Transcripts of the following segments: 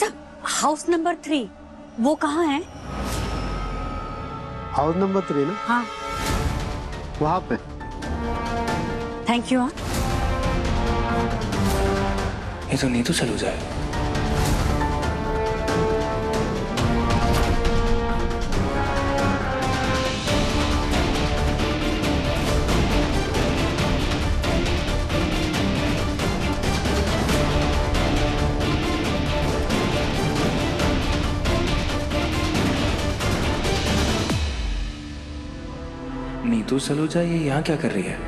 साहब, house number 3 वो कहाँ है? हाउस नंबर 3 ना? हाँ। वहां पे। Thank you. ये तो नीतू सलूजा है। नीतू सलूजा ये यहाँ क्या कर रही है?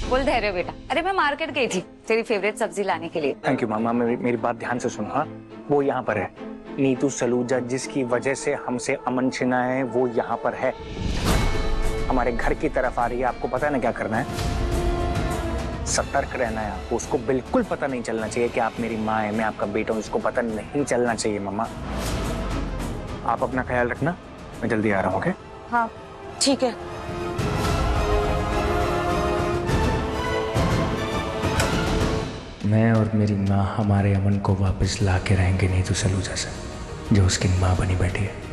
बोल धैर्य बेटा। अरे मैं मार्केट गई थी तेरी फेवरेट सब्जी लाने के लिए। थैंक यू मामा, मेरी बात ध्यान से सुनो। हाँ, वो यहाँ पर है। नीतू सलूजा जिसकी वजह से हमसे अमन छिना है वो यहाँ पर है, हमारे घर की तरफ आ रही है। आपको पता है ना क्या करना है? सतर्क रहना है आपको। उसको बिल्कुल पता नहीं चलना चाहिए कि आप मेरी माँ है, मैं आपका बेटा हूँ। उसको पता नहीं चलना चाहिए मामा। आप अपना ख्याल रखना, मैं जल्दी आ रहा हूँ। ओके? हाँ ठीक है। मैं और मेरी माँ हमारे अमन को वापस ला के रहेंगे नीतू सलूजा से, जो उसकी माँ बनी बैठी है।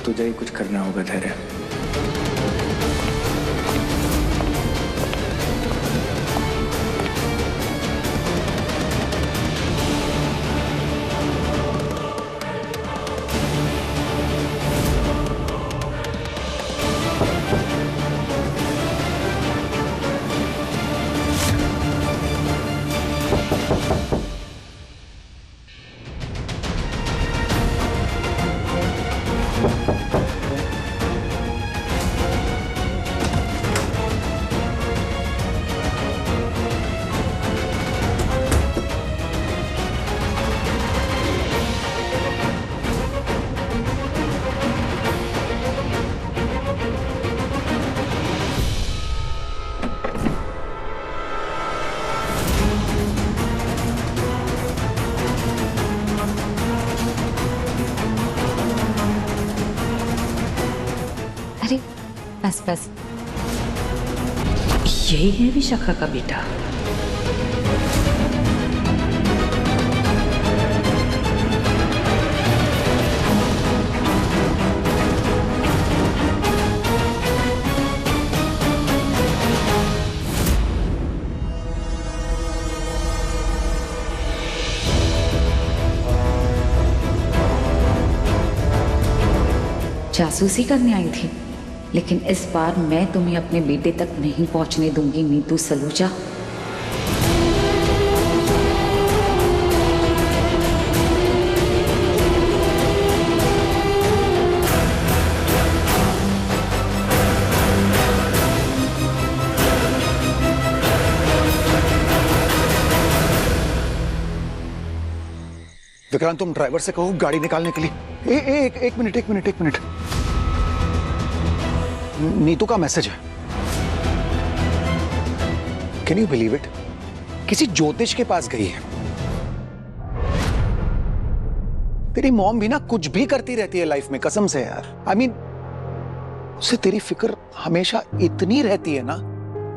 तुझे ही कुछ करना होगा धैर्य। बस बस, यही है विशाखा का बेटा। जासूसी करने आई थी। लेकिन इस बार मैं तुम्हें अपने बेटे तक नहीं पहुंचने दूंगी नीतू सलूजा। विक्रांत, तुम ड्राइवर से कहो गाड़ी निकालने के लिए। एक मिनट। नीतू का मैसेज है। Can you believe it? किसी ज्योतिष के पास गई है। तेरी मॉम भी ना कुछ भी करती रहती है लाइफ में, कसम से यार। आई मीन, उसे तेरी फिक्र हमेशा इतनी रहती है ना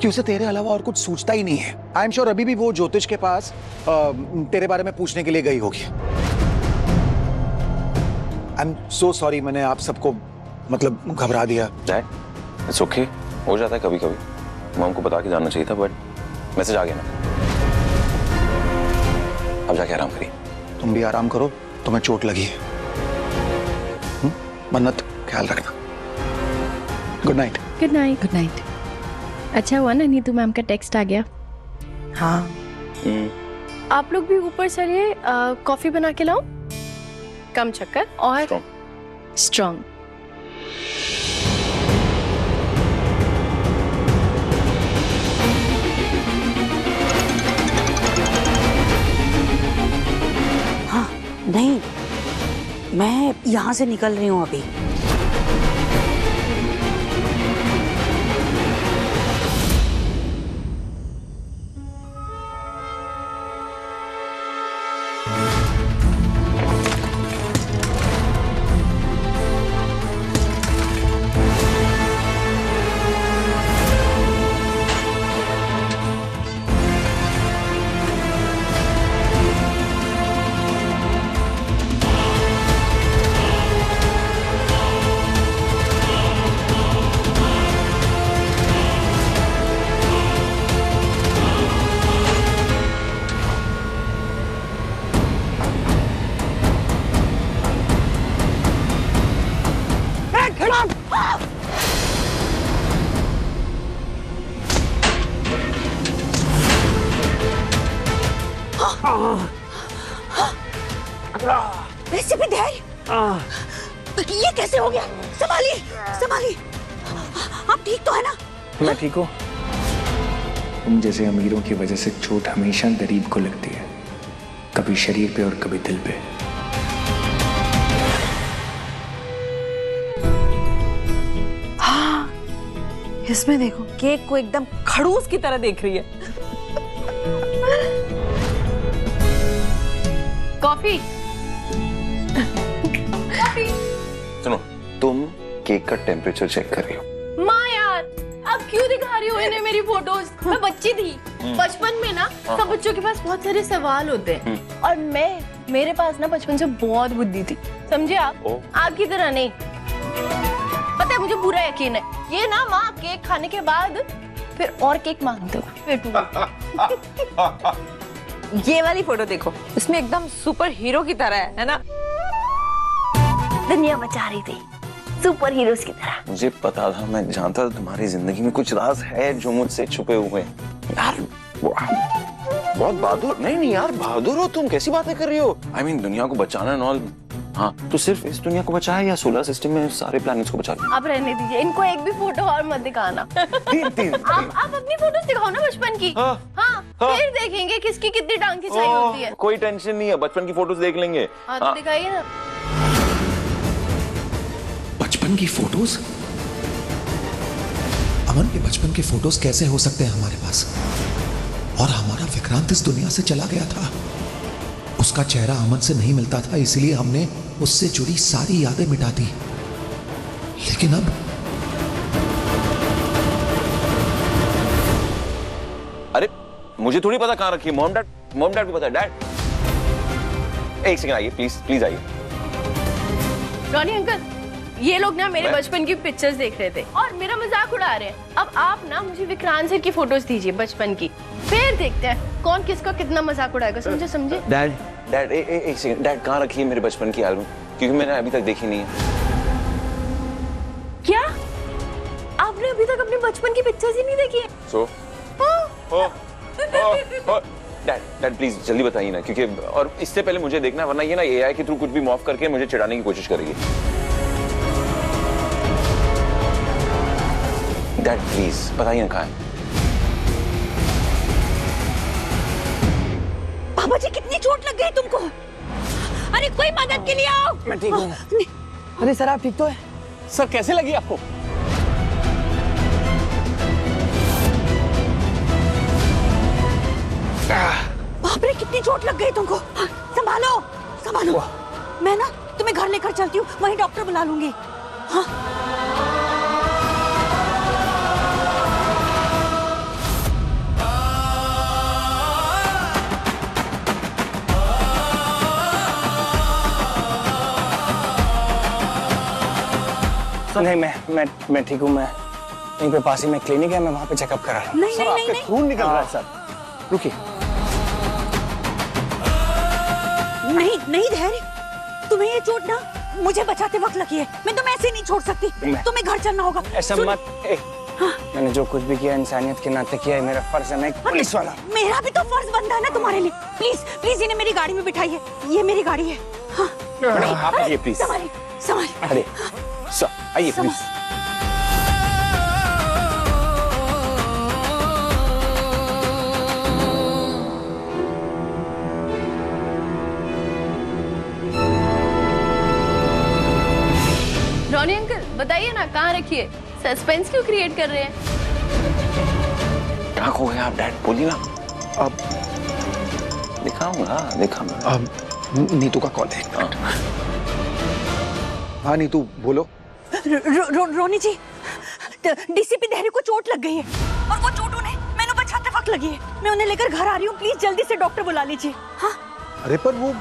कि उसे तेरे अलावा और कुछ सोचता ही नहीं है। आई एम श्योर अभी भी वो ज्योतिष के पास तेरे बारे में पूछने के लिए गई होगी। आई एम सो सॉरी, मैंने आप सबको मतलब घबरा दिया। डैड, इट्स ओके, हो जाता है कभी कभी। मॉम को बता के जानना चाहिए था, बट मैसेज आ गया ना। अब जाके आराम करिए। तुम भी आराम करो, तुम्हें चोट लगी है। मन्नत, ख्याल रखना। Good night. Good night. Good night. अच्छा हुआ ना नीतू मैम का टेक्स्ट आ गया। हाँ, आप लोग भी ऊपर चलिए, कॉफी बना के लाओ। कम शक्कर और स्ट्रॉन्ग। हाँ नहीं, मैं यहाँ से निकल रही हूँ अभी। वैसे भी धैर्य, ये कैसे हो गया? संभालिए संभालिए, आप ठीक तो है ना? मैं ठीक हूँ। तुम जैसे अमीरों की वजह से चोट हमेशा गरीब को लगती है, कभी शरीर पे और कभी दिल पे। हाँ, इसमें देखो केक को एकदम खड़ूस की तरह देख रही है। कॉफी। सुनो, तुम केक का टेम्परेचर चेक कर रही हो। माँ यार, अब क्यों दिखा रही हो इन्हें मेरी फोटोज? मैं बच्ची थी, बचपन में ना सब बच्चों के पास बहुत सारे सवाल होते हैं, और मेरे पास ना बचपन से बहुत बुद्धि थी, समझे आप? आपकी तरह नहीं। पता है, मुझे पूरा यकीन है ये ना माँ केक खाने के बाद फिर और केक मांगते हो। ये वाली फोटो देखो, इसमें एकदम सुपर हीरो की तरह है ना? दुनिया बचा रही थी सुपर हीरोज की तरह। मुझे पता था, मैं जानता था तुम्हारी जिंदगी में कुछ राज है जो मुझसे छुपे हुए हैं। यार बहुत बहादुर। नहीं यार, बहादुर हो तुम, कैसी बातें कर रही हो? I mean, दुनिया को बचाना नॉल। हाँ, तो सिर्फ इस दुनिया को बचाया या सोलर सिस्टम में सारे प्लैनेट्स को बचा? आप रहने दीजिए, इनको एक भी फोटो और मत दिखाना। तीन। आप अपनी फोटोज दिखाओ ना बचपन की। हाँ, फिर देखेंगे किसकी कितनी टांग खिंचाई होती है। कोई टेंशन नहीं है, बचपन की फोटोज देख लेंगे। हाँ, तो दिखाइए ना। बचपन की फोटोज? अमन के बचपन के फोटोज कैसे हो सकते हैं हमारे पास? और हमारा विक्रांत इस दुनिया से चला गया था, उसका चेहरा अमन से नहीं मिलता था, इसलिए हमने उससे जुड़ी सारी यादें मिटा दी। लेकिन अब अरे मुझे थोड़ी पता कहाँ रखी है। मॉम डैड को पता है। डैड एक सेकंड आइए, प्लीज आइए। रॉनी अंकल, ये लोग ना मेरे बचपन की पिक्चर्स देख रहे थे और मेरा मजाक उड़ा रहे हैं। अब आप ना मुझे विक्रांत सर की फोटोज दीजिए बचपन की, फिर देखते हैं कौन किसका कितना मजाक उड़ाएगा। समझे? डैड एक सेकंड, डैड कहाँ रखी है मेरे बचपन की एल्बम? क्योंकि मैंने अभी तक देखी नहीं है। क्या अभी तक अपने बचपन की पिक्चर्स ही नहीं देखी है? सो डैड प्लीज जल्दी बताइए ना, क्योंकि और इससे पहले मुझे देखना है, वरना ये ना एआई के थ्रू कुछ भी मॉफ करके मुझे चिढ़ाने की कोशिश करेगी। डैड प्लीज बताइए ना कहाँ है। पापा जी कितनी चोट लग गई तुमको? अरे कोई मदद के लिए आओ। मैं ठीक हूँ। अरे सर आप ठीक तो है? सर कैसे लगी आपको? बाप रे कितनी चोट लग गई तुमको? संभालो संभालो। मैं ना तुम्हें घर लेकर चलती हूँ, वहीं डॉक्टर बुला लूंगी। हाँ नहीं मैं ठीक हूँ। मैं यहीं पे पास ही में क्लिनिक है, मैं वहाँ पे चेकअप करा रहा हूँ। नहीं नहीं नहीं खून निकल रहा है सर। रुकिए। नहीं नहीं धैर्य, तुम्हें ये चोट ना मुझे बचाते वक्त लगी है। मैं तुम्हें ऐसे नहीं छोड़ सकती। तुम्हें घर चलना होगा। ऐसा मत। मैंने जो कुछ भी किया इंसानियत के नाते किया है, मेरा फर्ज है, मैं एक पुलिस वाला। मेरा भी तो फर्ज बनता है ना तुम्हारे लिए। प्लीज प्लीज इन्हें मेरी गाड़ी में बिठाइए, ये मेरी गाड़ी है। हाँ आप आइए प्लीज। संभालिए संभालिए। अरे सर आइए प्लीज। रॉनी अंकल बताइए ना कहाँ रखी है? सस्पेंस क्यों क्रिएट कर रहे हैं? क्या हो गया आप डैड, बोलिए ना। अब दिखाऊंगा। नीतू का कॉल है। हाँ नीतू बोलो। रोनी जी, डीसीपी धैर्य को चोट लग गई है और वो चोट उन्हें मैंने बचाते वक्त लगी है। मैं उन्हें लेकर घर आ रही हूँ, प्लीज जल्दी से डॉक्टर बुला लीजिए। हाँ अरे पर वो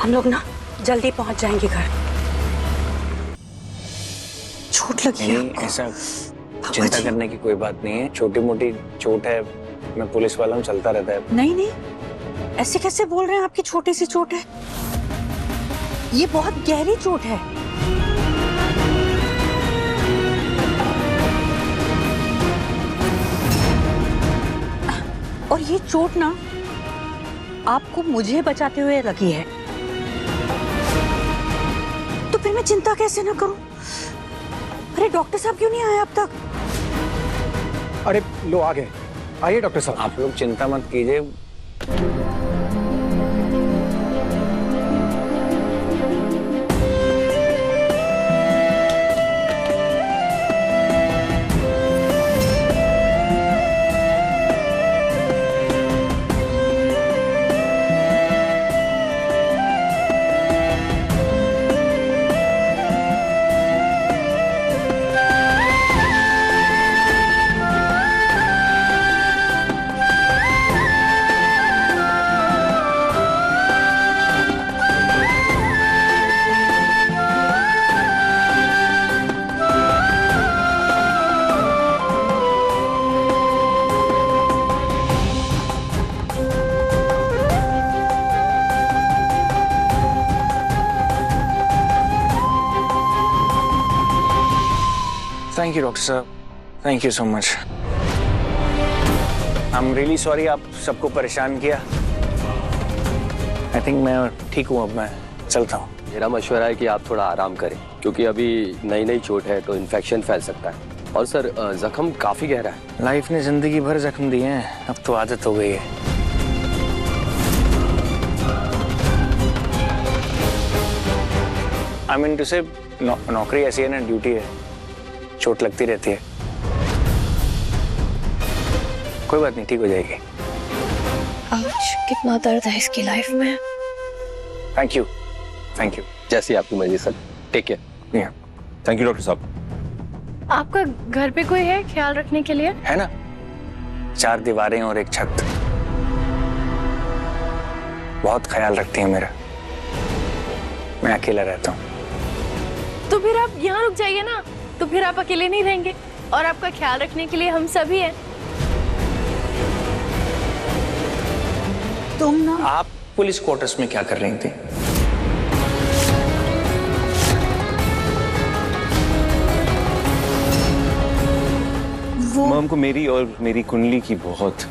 हम लोग ना जल्दी पहुंच जाएंगे घर। चोट लगी है। नहीं ऐसा चिंता करने की कोई बात नहीं है, छोटी मोटी चोट है, मैं पुलिस वाला हूँ, चलता रहता है। नहीं नहीं ऐसे कैसे बोल रहे हैं? आपकी छोटी सी चोट है, ये बहुत गहरी चोट है। और ये चोट ना आपको मुझे बचाते हुए लगी है, तो फिर मैं चिंता कैसे ना करूं? अरे डॉक्टर साहब क्यों नहीं आए अब तक? अरे लो आ गए। आइए डॉक्टर साहब। आप लोग चिंता मत कीजिए। थैंक यू डॉक्टर साहब, thank you so much. I am really sorry आप सबको परेशान किया। आई थिंक मैं ठीक हूँ, अब मैं चलता हूँ। मेरा मशवरा है कि आप थोड़ा आराम करें, क्योंकि अभी नई नई चोट है तो इन्फेक्शन फैल सकता है। और सर जख्म काफी गहरा है। लाइफ ने जिंदगी भर जख्म दिए हैं, अब तो आदत हो गई है। आई मीन टू से नौकरी ऐसी है ना, ड्यूटी है, चोट लगती रहती है। कोई बात नहीं, ठीक हो जाएगी। आज कितना दर्द है इसकी लाइफ में। Thank you, thank you. जैसी आपकी मर्जी sir, take care. Thank you doctor साहब। आपका घर पे कोई है ख्याल रखने के लिए? है ना, 4 दीवारें और एक छत। बहुत ख्याल रखती है मेरा। मैं अकेला रहता हूँ। तो फिर आप यहाँ रुक जाइए ना, तो फिर आप अकेले नहीं रहेंगे और आपका ख्याल रखने के लिए हम सभी हैं। तुम ना आप पुलिस क्वार्टर्स में क्या कर रही थी? मॉम को मेरी और मेरी कुंडली की बहुत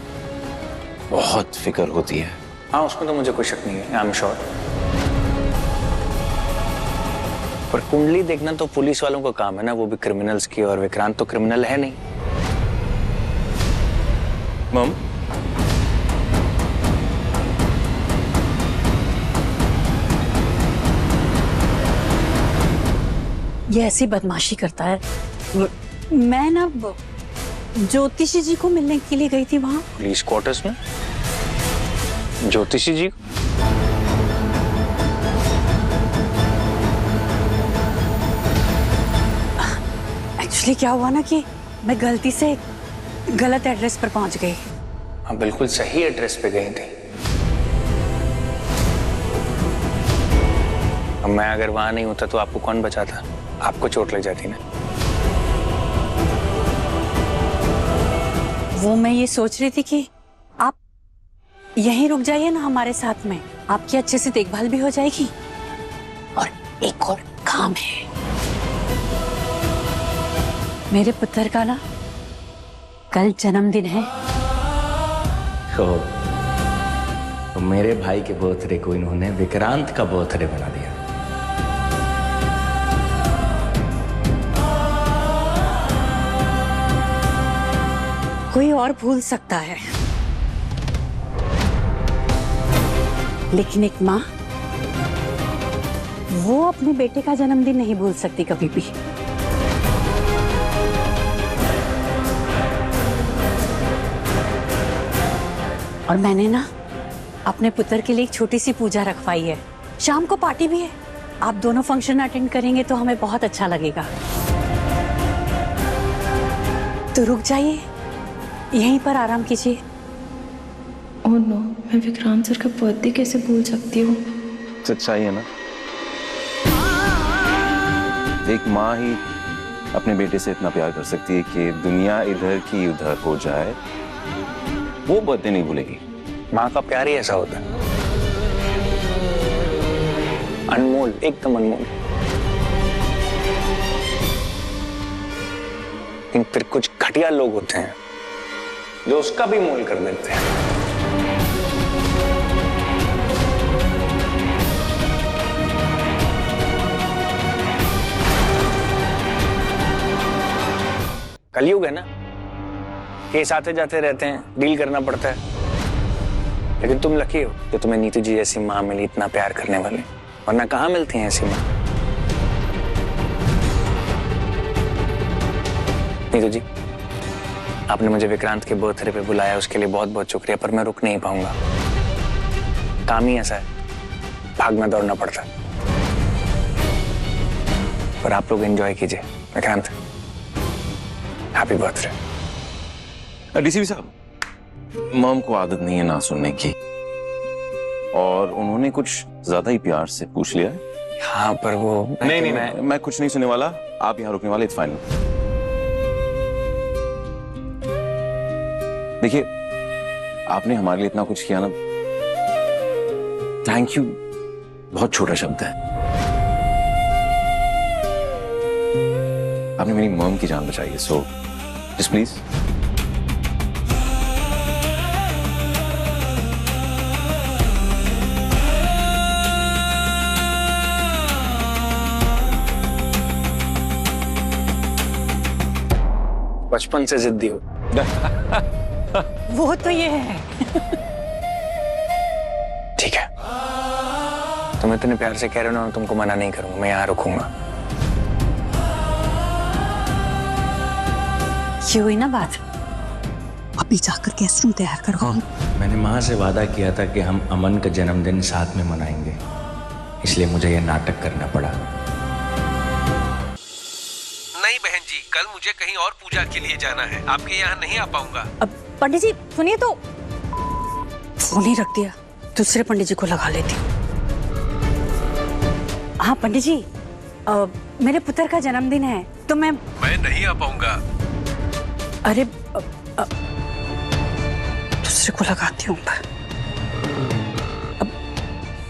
बहुत फिक्र होती है। हाँ, उसमें तो मुझे कोई शक नहीं है, आई एम श्योर। पर कुंडली देखना तो पुलिस वालों का काम है ना, वो भी क्रिमिनल्स की, और विक्रांत तो क्रिमिनल है नहीं। मॉम, ये ऐसी बदमाशी करता है। मैं ना ज्योतिषी जी को मिलने के लिए गई थी वहां। पुलिस क्वार्टर्स में ज्योतिषी जी? एक्चुअली क्या हुआ ना कि मैं गलती से गलत एड्रेस पर पहुंच गई। हाँ, बिल्कुल सही एड्रेस पे गई थी। अब मैं अगर वहां नहीं होता तो आपको कौन बचाता? आपको चोट लग जाती ना। वो मैं ये सोच रही थी कि आप यहीं रुक जाइए ना हमारे साथ में, आपकी अच्छे से देखभाल भी हो जाएगी। और एक और काम है, मेरे पुत्र का ना कल जन्मदिन है। तो मेरे भाई के बर्थडे को इन्होंने विक्रांत का बर्थडे बना दिया। कोई और भूल सकता है, लेकिन एक माँ वो अपने बेटे का जन्मदिन नहीं भूल सकती कभी भी। और मैंने ना अपने पुत्र के लिए एक छोटी सी पूजा रखवाई है। शाम को पार्टी भी है, आप दोनों फंक्शन अटेंड करेंगे तो हमें बहुत अच्छा लगेगा। तो रुक जाइए, यहीं पर आराम कीजिए। ओह नो, मैं विक्रांत सर का बर्थडे कैसे भूल सकती हूँ? सच्चाई है ना, एक माँ ही अपने बेटे से इतना प्यार कर सकती है कि दुनिया इधर की उधर हो जाए, वो बर्थडे नहीं भूलेगी। माँ का प्यार ही ऐसा होता है, अनमोल, एकदम अनमोल। लेकिन फिर कुछ घटिया लोग होते हैं जो उसका भी मोल कर देते हैं। कलयुग है ना, केस आते जाते रहते हैं, डील करना पड़ता है। लेकिन तुम लकी हो कि तुम्हें नीतू जी जैसी माँ मिली, इतना प्यार करने वाली, वरना कहाँ मिलती हैं ऐसी माँ। नीतू जी, आपने मुझे विक्रांत के बर्थडे पे बुलाया, उसके लिए बहुत बहुत शुक्रिया, पर मैं रुक नहीं पाऊंगा। काम ही ऐसा है, भागना दौड़ना पड़ता है। पर आप लोग एंजॉय कीजिए। Vikrant, happy birthday. डीसीपी साहब, मॉम को आदत नहीं है ना सुनने की, और उन्होंने कुछ ज्यादा ही प्यार से पूछ लिया है। हाँ, पर वो नहीं, मैं कुछ नहीं सुनने वाला। आप यहाँ रुकने वाले, इट्स फाइन। देखिए, आपने हमारे लिए इतना कुछ किया ना, थैंक यू बहुत छोटा शब्द है। आपने मेरी मॉम की जान बचाई है, सो जस्ट प्लीज। बचपन से जिद्दी हो। वो तो ये है। ठीक है, तुम इतने प्यार से कह रहे हो ना, तुमको मना नहीं करूंगा, मैं यहाँ रुकूंगा। ये हुई ना बात, अभी जाकर गेस्ट रूम तैयार करो। मैंने माँ से वादा किया था कि हम अमन का जन्मदिन साथ में मनाएंगे, इसलिए मुझे यह नाटक करना पड़ा। नहीं बहन जी, कल मुझे कहीं और पूजा के लिए जाना है, आपके यहाँ नहीं आ पाऊंगा। अब पंडित जी सुनिए तो, फोन ही रख दिया, दूसरे पंडित जी को लगा लेती हूँ। हाँ पंडित जी, मेरे पुत्र का जन्मदिन है तो मैं नहीं आ पाऊंगा। अरे दूसरे को लगाती हूँ।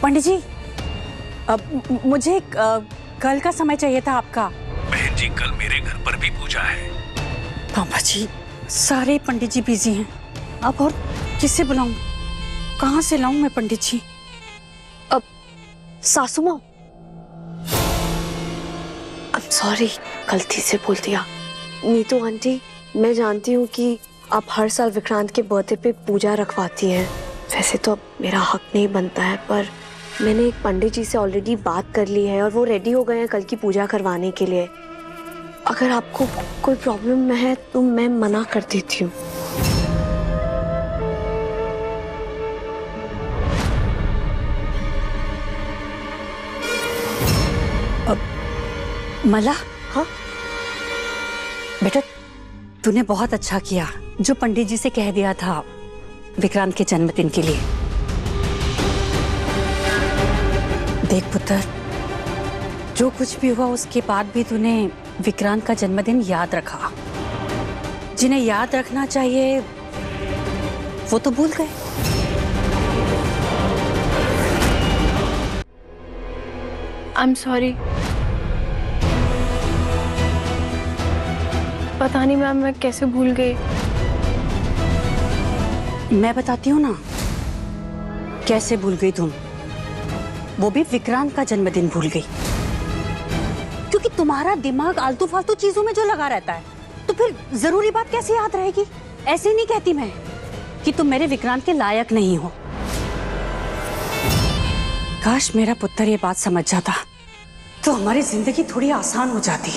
पंडित जी मुझे कल का समय चाहिए था आपका। बहन जी कल मेरे घर पर भी पूजा है। पापा जी सारे पंडित जी बिजी हैं, अब और किससे बुलाऊं, कहाँ से लाऊं मैं पंडित जी? अब सासू माँ, अब सॉरी, गलती से बोल दिया। नीतू आंटी, मैं जानती हूँ कि आप हर साल विक्रांत के बर्थडे पे पूजा रखवाती हैं। वैसे तो अब मेरा हक नहीं बनता है, पर मैंने एक पंडित जी से ऑलरेडी बात कर ली है और वो रेडी हो गए हैं कल की पूजा करवाने के लिए। अगर आपको कोई प्रॉब्लम है तो मैं मना कर देती हूँ। मला, हाँ बेटा तूने बहुत अच्छा किया जो पंडित जी से कह दिया था विक्रांत के जन्मदिन के लिए। देख पुत्र, जो कुछ भी हुआ उसके बाद भी तूने विक्रांत का जन्मदिन याद रखा। जिन्हें याद रखना चाहिए वो तो भूल गए। I am sorry. पता नहीं मैम मैं कैसे भूल गई। मैं बताती हूँ ना कैसे भूल गई तुम, वो भी विक्रांत का जन्मदिन भूल गई। क्योंकि तुम्हारा दिमाग आलतू फालतू चीजों में जो लगा रहता है, तो फिर जरूरी बात कैसे याद रहेगी? ऐसे नहीं कहती मैं कि तुम मेरे विक्रांत के लायक नहीं हो। काश मेरा पुत्र ये बात समझ जाता तो हमारी जिंदगी थोड़ी आसान हो जाती।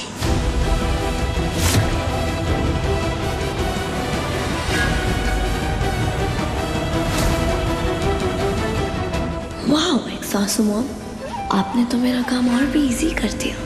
वाह सासू मॉम, आपने तो मेरा काम और भी इजी कर दिया।